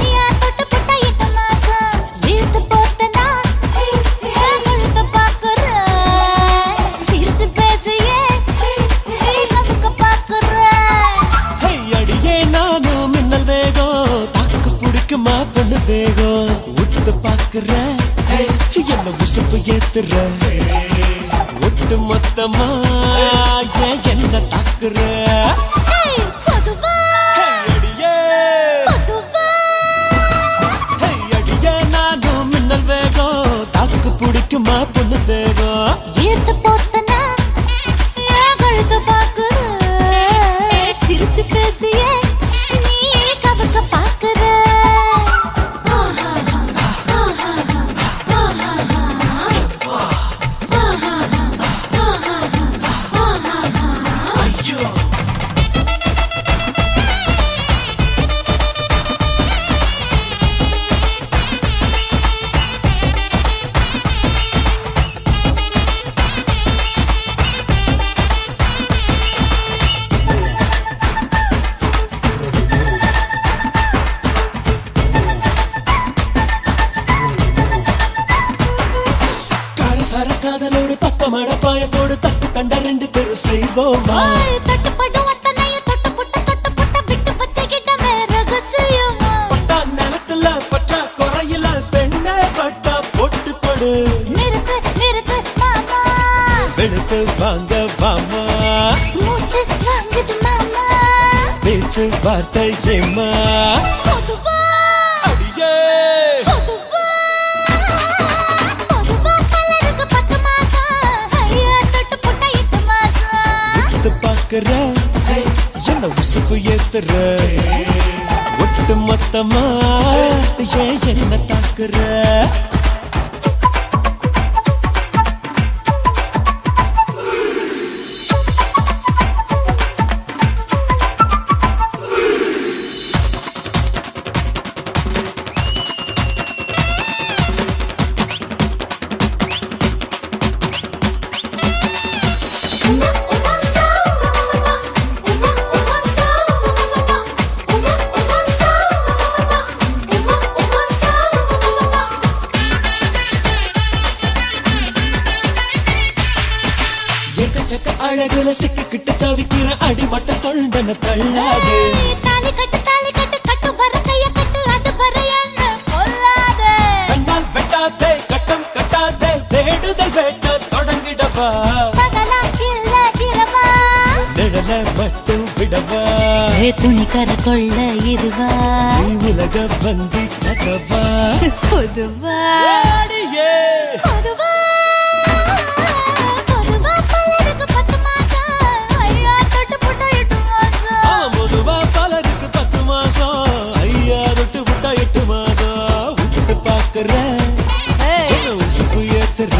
ஐயா தொட்டு புட்டா 8 மாசம். இழுத்து போட்டனா முழுக்க பாக்குற, சிரிச்சு பேசியே நமக்கு பாக்குற. ஹை அடியே நானும் மின்னல் வேகம், தாக்கு பிடிக்குமா பொண்ணு தேகம். உத்து பாக்குற என்ன உசுப்பு ஏத்துற, ஒட்டு மொத்தமா ஏன் என்ன தாக்குற. பொதுவா ஹை அடியே, பொதுவா ஹை அடியே நானும் மின்னல் வேகம், தாக்கு பிடிக்குமா பொண்ணு தேகம். இழுத்து போத்தனா கழுத்து பாக்குற, சிரிச்சு பேசியே நீ கவக்க பாக்குற. சரக்காதலோடு பக்க மழப்பாய போடு, தட்டு தண்டா 2 பேரும் செய்வோமா. தட்டுப்படும் அத்தனையும் தொட்டு புட்ட விட்டு பத்திக்கிட்ட வேற ரகசியமா. பட்டா நிலத்துல பற்றா குறையில பெண்ணே பட்டா போட்டு படு. நிறுத்து மாமா, வெளுத்து வாங்க வாமா, மூச்சு வாங்குது மாமா. பேச்சு வார்த்தை ஏமா. பொதுவா அடியே பொதுவா பலருக்கு 10 மாசம், ஐயா தொட்டு புட்டா 8 மாசம். உத்து பாக்குற என்ன உசுப்பு ஏத்துற, ஒட்டு மொத்தமா ஏன் என்ன தாக்குற எக்கச்சக்க அழகுல சிக்கிக்கிட்டு தவிக்கிற அடிமட்ட தொண்டன தள்ளாது தாலி கட்டு கட்டு பர கைய கட்டு அது பர என்ன கொல்லாதே கண்ணால் வெட்டாதே கட்டம் கட்டாதே தேடுதல் வேட்ட தொடங்கிடவா பகலா கில்ல இரவா நிழல மட்டும் விடவா துணி கர கொள்ள இதுவா நீ உலக வந்தி கதவா பொதுவா ஆடியே பொதுவா பொதுவா பலருக்கு 10 மாசம் ஐயா தொட்டு போட்டா 8 மாசம் அவன் பொதுவா பலருக்கு 10 மாசம் ஐயா தொட்டு விட்டா 8 மாசம் விட்டு பாக்குற உசுப்பு ஏத்துற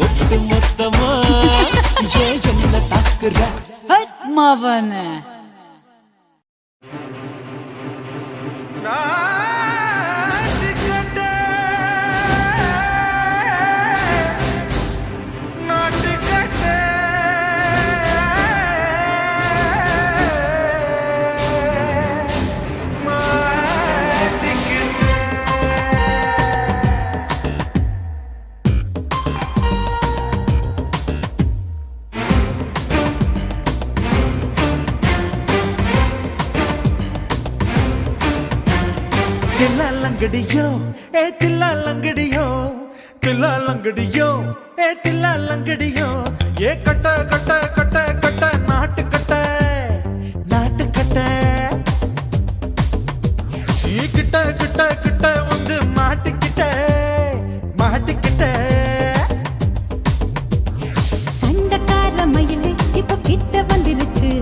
ஒட்டு மொத்தமா ஏன் என்ன தாக்குற மவன தில்லாலங்கடியோ ஏ தில்லாலங்கடியோ தில்லாலங்கடியோ ஏ தில்லாலங்கடியோ ஏ கட்ட கட்ட கட்ட கட்ட நாட்டு கட்ட நாட்டு கட்ட நீ கிட்ட கிட்ட கிட்ட வந்து மாட்டிக்கிட்ட மாட்டிக்கிட்ட சண்டக்கார மயிலு இப்ப கிட்ட வந்துருச்சு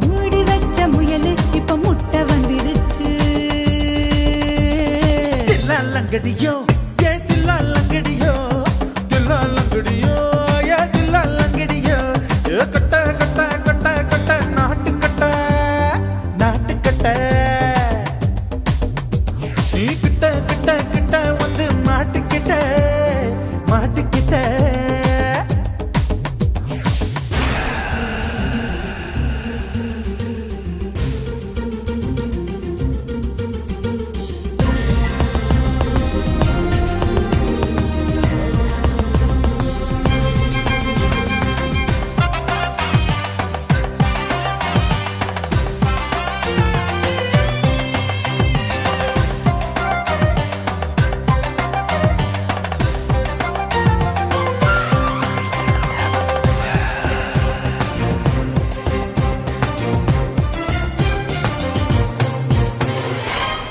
மூடி வச்ச முயலு இப்ப முட்டை வந்துருச்சு தில்லாலங்கடியோ ஏ தில்லாலங்கடியோ தில்லாலங்கடியோ ஏ தில்லாலங்கடியோ ஏ கட்ட கட்ட கட்ட கட்ட நாட்டு கட்ட நாட்டு கட்ட நீ கிட்ட கிட்ட கிட்ட வந்து மாட்டிக்கிட்ட மாட்டிக்கிட்ட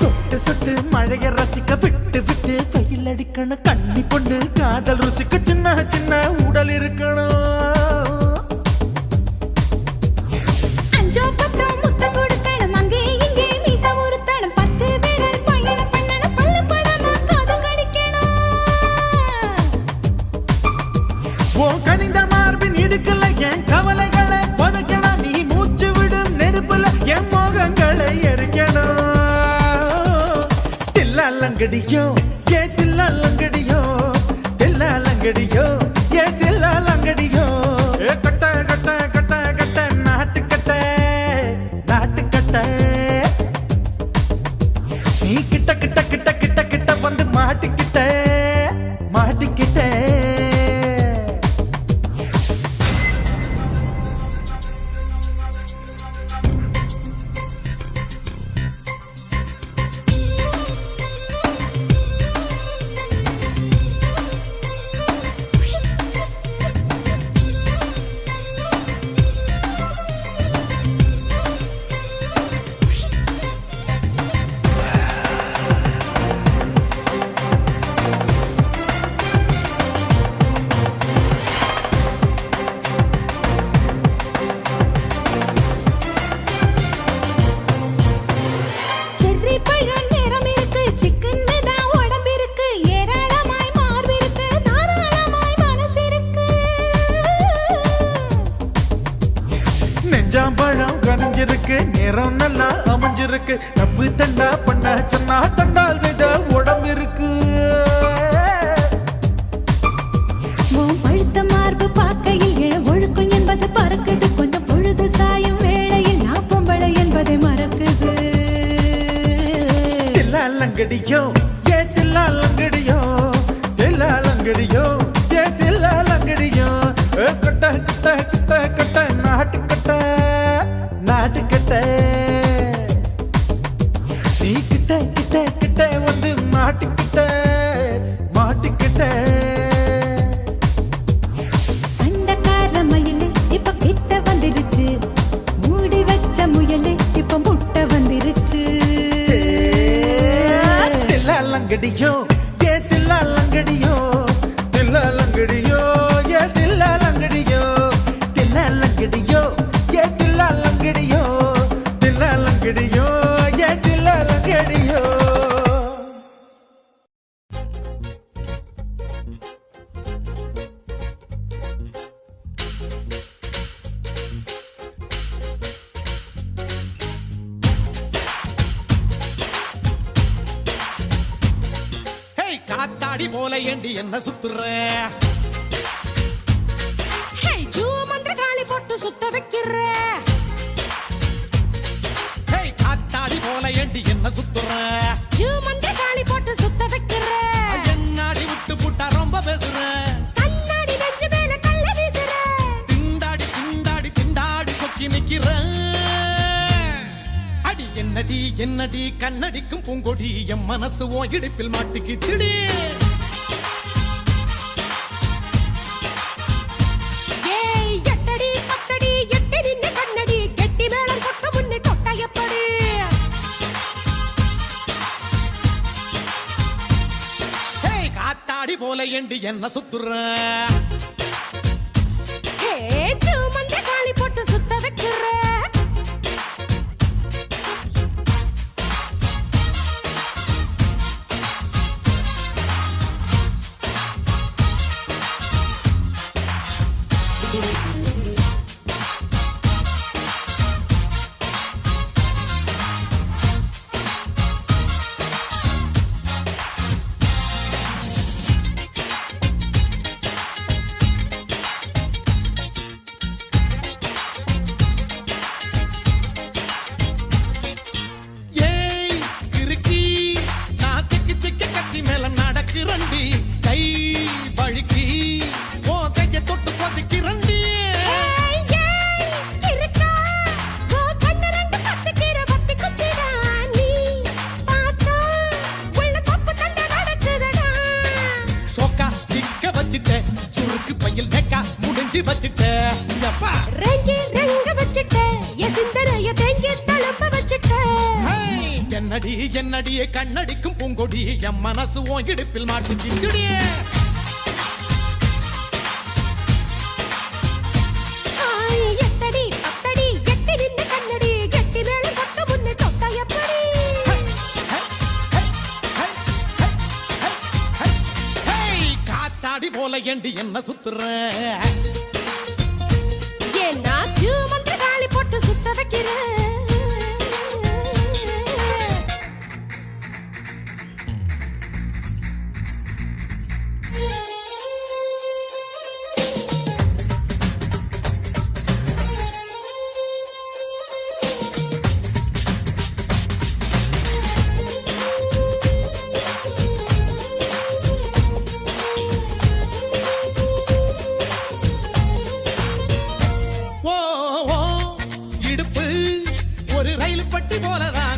சொட்டு சொட்டு மழைய ரசிக்க விட்டு விட்டு வெயில் அடிக்கணும் கண்ணி பொண்ணு காதல் ருசிக்க சின்ன சின்ன உடல் இருக்கணும் அஞ்சோ பத்தோ முத்த கொடுக்கணும் அங்கே இங்கே மீச உருத்தணும் 10 விரல் பயணம் பண்ணணும் பல்ல படமா காது கடிக்கணும் உன் கனிந்த மார்பின் இடுக்கல என் கவலைகளை புதைக்கணும் நீ மூச்சு விடும் நெருப்புல என் மோகங்களை எரிக்கணும் தில்லாலங்கடியோ ஏ தில்லாலங்கடியோ தில்லாலங்கடியோ ஏ தில்லாலங்கடியோ ஏ கட்ட கட்ட கட்ட கட்ட நாட்டு கட்ட நாட்டு கட்ட நீ கிட்ட கிட்ட கிட்ட கிட்ட கிட்ட வந்து மாட்டிக்கிட்ட மாட்டிக்கிட்ட லங்கடியோ ஏ தில்லா லங்கடியோ தில்லா லங்கடியோ ஏ தில்லா லங்கடியோ கட்ட கட்ட கட்ட கட்ட நாட்டு கட்ட நீ கிட்ட கிட்ட கிட்ட வந்து மாட்டிக்கிட்ட சண்டக்கார மயிலு இப்ப கிட்ட வந்துருச்சு மூடி வச்ச முயலு இப்ப முட்டை வந்துருச்சு தில்லா லங்கடியோ ஏ தில்லா லங்கடியோ தில்லா லங்கடியோ ஏ தில்லா லங்கடியோ தில்லா லங்கடியோ ஏ தில்லா லங்கடியோ தில்லா லங்கடியோ ஏ தில்லா லங்கடியோ காத்தாடி போல ஏண்டி என்ன சுத்துற காளி போட்டு சுத்த வைக்கிற காத்தாடி போல ஏண்டி என்ன சுத்துற காளி போட்டு சுத்த வைக்கிற என்னாடி விட்டு புட்டா ரொம்ப பேசுற கண்ணாடி நெஞ்சு மேல கள்ள வீசுற திண்டாடி திண்டாடி திண்டாடி சொக்கி நிக்கிற அடி என்னடி என்னடி கண்ணடிக்கும் பூங்கொடி என் மனசு ஓ இடுப்பில் மாட்டிக்கிச்சுடி காத்தாடி போல ஏண்டி என்ன சுத்துற காளி போட்டு சுத்த வைக்கிற சுருக்கு பையில் நெக்கா முடிஞ்சு வச்சுட்ட என்னடி என்னடியே கண்ணடிக்கும் பூங்கொடி என் மனசு உன் இடுப்பில் மாட்டிக்கிச்சுடி காத்தாடி போல ஏண்டி என்ன சுத்துற காளி போட்டு சுத்த வைக்கிற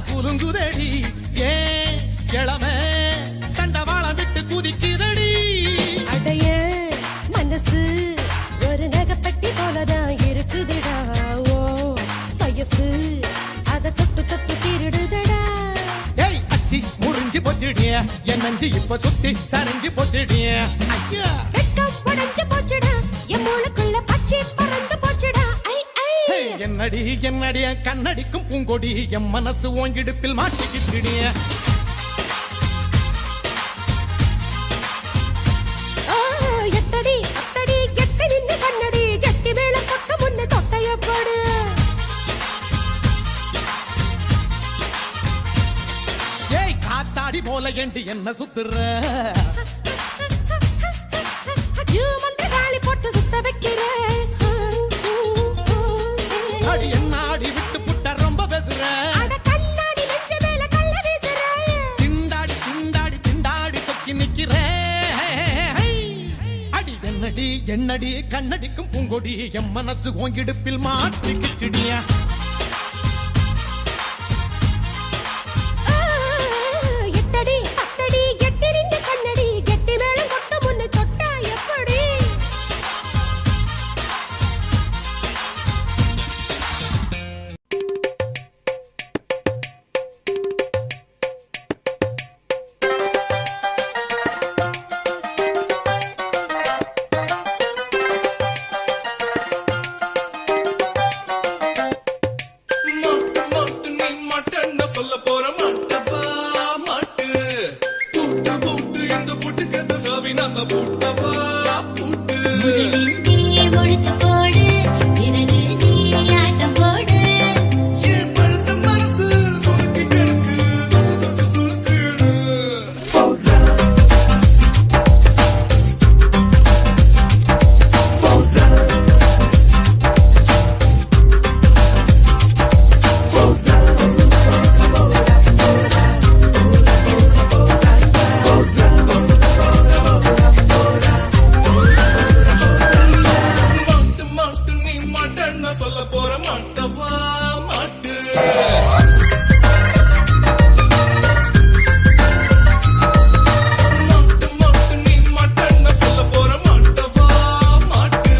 குலுங்குதடி ஏன் கிழமை தண்டவாளம் விட்டு குதிக்குதடி அடைய மனசு ஒரு நகைப்பட்டி போலதான் இருக்குதுடா ஓ வயசு அத தொட்டு தொட்டு திருடுதடா ஏய் அச்சி முறிஞ்சு போச்சுடிய என் நஞ்சு இப்ப சுத்தி சரிஞ்சு போச்சுடிய ஐயா வெட்கம் உடைஞ்சு போச்சுடா என் மூளைக்குள்ள பச்சை பறந்து போச்சுடா என்னடி என்னடிய கண்ணடிக்கும் பூங்கொடி என் மனசு உன் இடுப்பில் மாட்டிக்கிட்டுடிய எட்டடி அத்தடி எட்டி நின்னு கண்ணடி கெட்டி மேல பக்க முன்ன தொட்டைய போடு ஏய் காத்தாடி போல ஏண்டி என்ன சுத்துற காளி போட்டு சுத்த வைக்கிற அடி என்னாடி விட்டு புட்ட ரொம்ப பேசுற அட கண்ணாடி நெஞ்ச மேல கள்ள வீசுற திண்டாடி அடி என்னடி கண்ணடிக்கும் பூங்கொடி என் மனசு ஓங்கிடுப்பில் மாட்டிக்குச்சிடியா எட்டடி அத்தடி எட்டெறிந்த கண்ணடி கெட்டி மேளம் கொட்ட முன்னு தொட்டா எப்படி மாட்டு மாட்டு நீ மாட்டேன்னு சொல்ல போற மாட்டவா மாட்டு பூட்டு பூட்டு இந்த பூட்டுக்கு சாவி நம்ம பூட்டவா பூட்டு முதலில் நீ முடிச்சு போடு பிறகு நீ ஆட்டம் போடு ஏன் பழுத்த மனசு சுளுக்கி கிடக்கு தொட்டு தொட்டு சுளுக்கிடு மாட்டு மாட்டு நீ மாட்டேன்னு சொல்ல போற மாட்டவா மாட்டு மாட்டு மாட்டு நீ மாட்டேன்னு சொல்ல போற மாட்டவா மாட்டு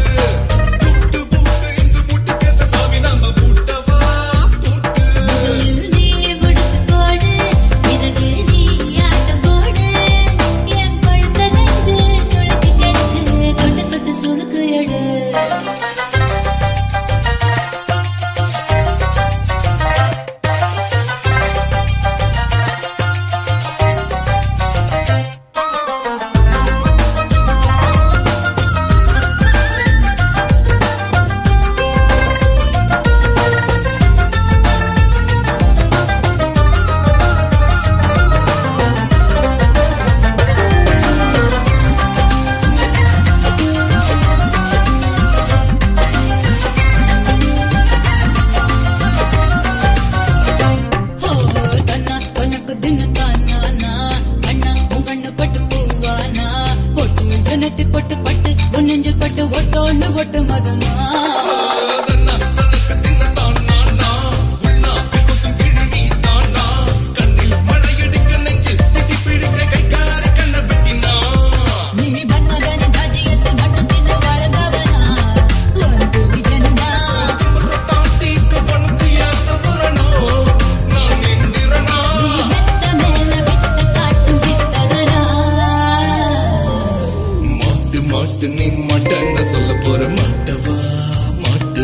பூட்டு பூட்டு இந்த பூட்டுக்கு சாவி நம்ம பூட்டவா பூட்டு முதலில் நீ முடிச்சு போடு பிறகு நீ ஆட்டம் போடு என் பழுத்த நெஞ்சு சுளுக்கி கிடக்கு தொட்டு தொட்டு சுளுக்கு எடு ஹோ தன்னா உனக்கு தின்னு தானா அண்ணா உன் கண்ணு பட்டு பூவானா பொட்டு தினத்து பட்டு பட்டு உன் நெஞ்சில் பட்டு ஒட்டோன்னு ஒட்டு மதமா தன்னா தனக்கு தின்னதான் நானா உள்நாக்கு குத்தும் கிழி நீ தானா கண்ணில் மழையடிக்க நெஞ்சில் திட்டி பிடிக்க கைக்கார கண்ண வெட்டினா நீ பன்மதன ராஜ்யத்தில் மட்டும் தின்னு வாழ்ந்தவனா ஒரு ஜெண்டா தாத்திக்கு உனக்கு ஏத்தவரனோ நான் இந்திரனா நீ மெத்த மேல வித்த காட்டும் வித்தகனா மாட்டு மாட்டு நீ மாட்டேன்னு சொல்ல போற மாட்டவா மாட்டு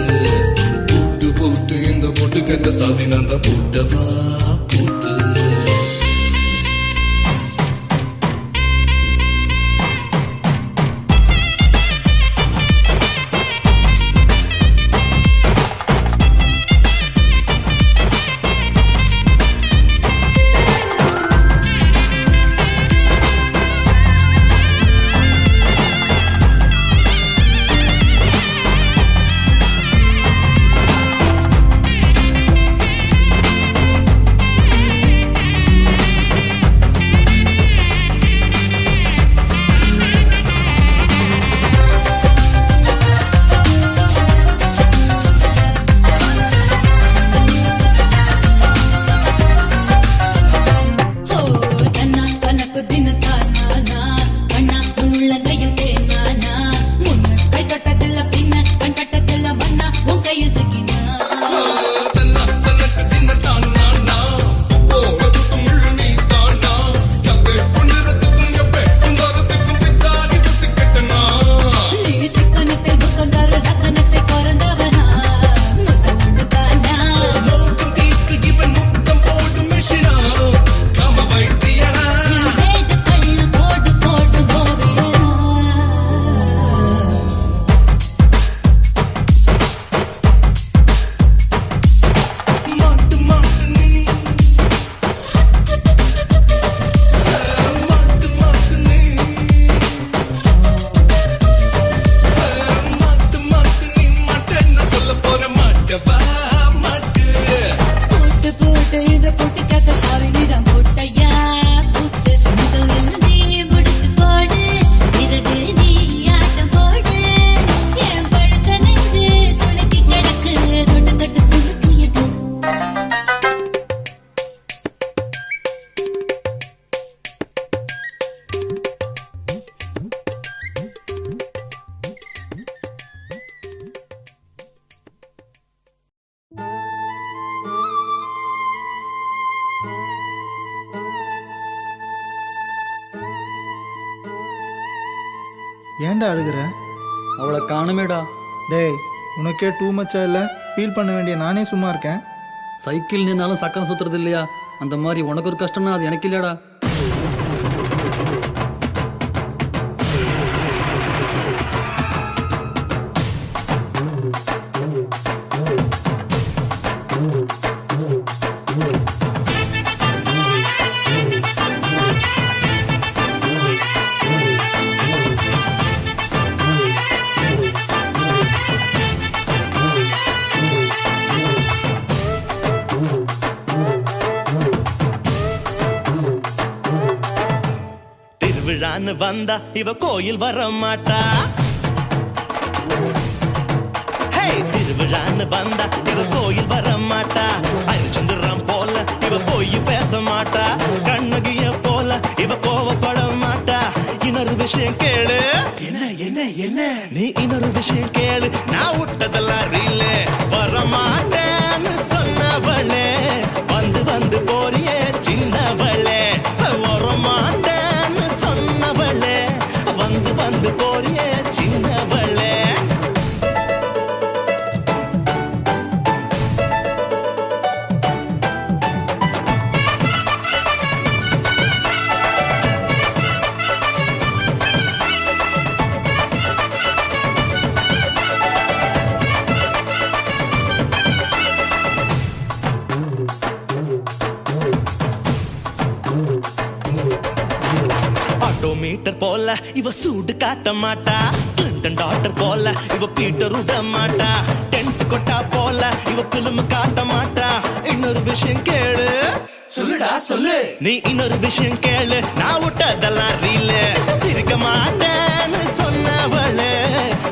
ஏன்டா அழுகுற? அவளை காணுமேடா. டேய், உனக்கே டூ மச்சா இல்லை? ஃபீல் பண்ண வேண்டிய நானே சும்மா இருக்கேன். சைக்கிள் நின்னாலும் சக்கரம் சுத்துறது இல்லையா? அந்த மாதிரி உனக்கு ஒரு கஷ்டம்னா அது எனக்கு இல்லையாடா. திருவிழான்னு வந்தா இவ கோயில் வர மாட்டா. ஹே, திருவிழான்னு வந்தா இவ கோயில் வர மாட்டா. அரிச்சந்திரம் போல இவ போய் பேச மாட்டா. கண்ணகிய போல இவ கோவப்பட மாட்டா. இன்னொரு விஷயம் கேளு. என்ன என்ன என்ன? நீ இன்னொரு விஷயம் கேளு. நான் விட்டதெல்லாம் ரீல வர மாட்டேன்னு சொன்னவளே, வந்து வந்து போறியே சின்னவளே. வர மாட்டேன்னு சொன்னவளே, வந்து வந்து போறியே சின்னவளே. ஆட்டோமீட்டர் போல இவ சூடு காட்ட மாட்டா. கிளின்டன் டாக்டர் போல இவ பீட்டர் விட மாட்டா. டென்ட் கொட்டா போல இவ பிலிம் காட்ட மாட்டா. இன்னொரு விஷயம் கேளு. சொல்லுடா சொல்லு. நீ இன்னொரு விஷயம் கேளு. நான் விட்டதெல்லாம் ரீல சிரிக்க மாட்டேன்னு சொன்னவளே,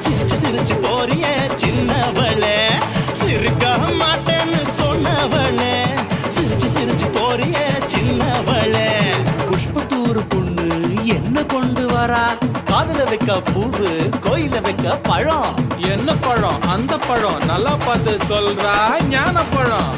சிரிச்சு சிரிச்சு போறியே சின்னவளே. சிரிக்க மாட்டேன்னு சொன்னவளே, சிரிச்சு சிரிச்சு போறியே சின்னவளே. புஷ்பத்தூர் பொண்ணு என்ன கொண்டு வரா? காதுல வைக்க பூவு, கோயில வைக்க பழம். என்ன பழம்? அந்த பழம் நல்லா பார்த்து சொல்றா. ஞான பழம்.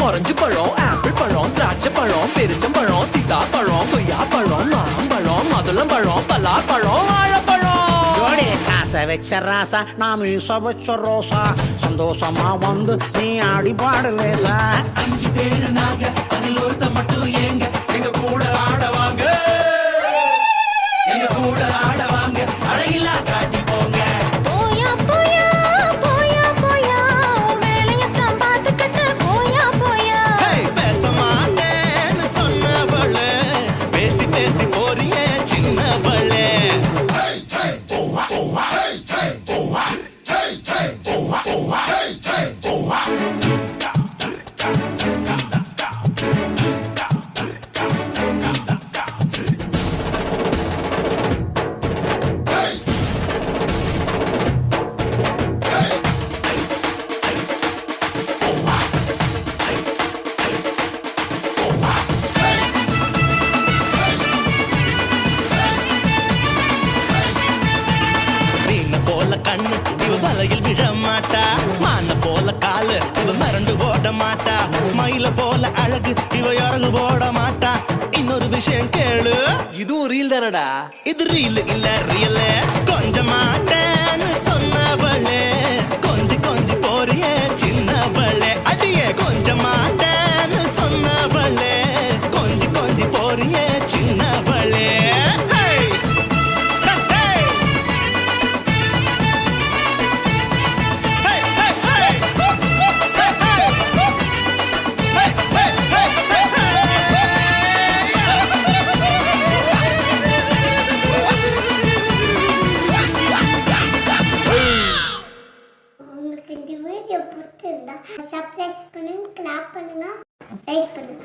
ஆரஞ்சு பழம், ஆப்பிள் பழம், திராட்சை பழம், பெருச்சம்பழம், சீதா பழம், கொய்யா பழம், மாம்பழம், மதுளம் பழம், பலா பழம், வாழைப்பழம். ஜோடி காசை வச்ச ராசா, நான் மீச வச்ச ரோசா. சந்தோஷமா வந்து நீ ஆடி பாடு லேசா. 5 பேரு நாங்க, அதில் ஒருத்த மட்டும் ஏங்க. எங்க கூட ஆடவாங்க, எங்க கூட ஆடவாங்க. அழகில்லா காட்டி போங்க. போயா போயா போயா போயா, உன் வேலையத்தான் பார்த்துக்கிட்டு போயா போயா. ஹே, பேச மாட்டேன்னு சொன்னவளே, பேசி பேசி போறியே சின்னவளே. மீன போல கண்ணு இவ வலையில் விழ மாட்டா. மான போல காலு இவ மறந்து ஓட மாட்டா. மயில போல அழகு இவ இறங்கு போட மாட்டா. இன்னொரு விஷயம் கேளு. இதுவும் ரீல் தானடா. இது ரீல் இல்ல ரியல். கொஞ்ச மாட்டேன்னு சொன்னவளே, கொஞ்சி கொஞ்சி போறியே சின்னவளே. அடியே கொஞ்ச மாட்டேன்னு சொன்னவளே, கொஞ்சி கொஞ்சி போறியே சின்னவளே. Hey! Hey! Hey, hey, hey! Hey, hey! Hey, hey, hey, உங்களுக்கு இந்த வீடியோ பிடிச்சிருந்தா சப்ஸ்கிரைப் பண்ணுங்க, கிளாப் பண்ணுங்க, லைக் பண்ணுங்க.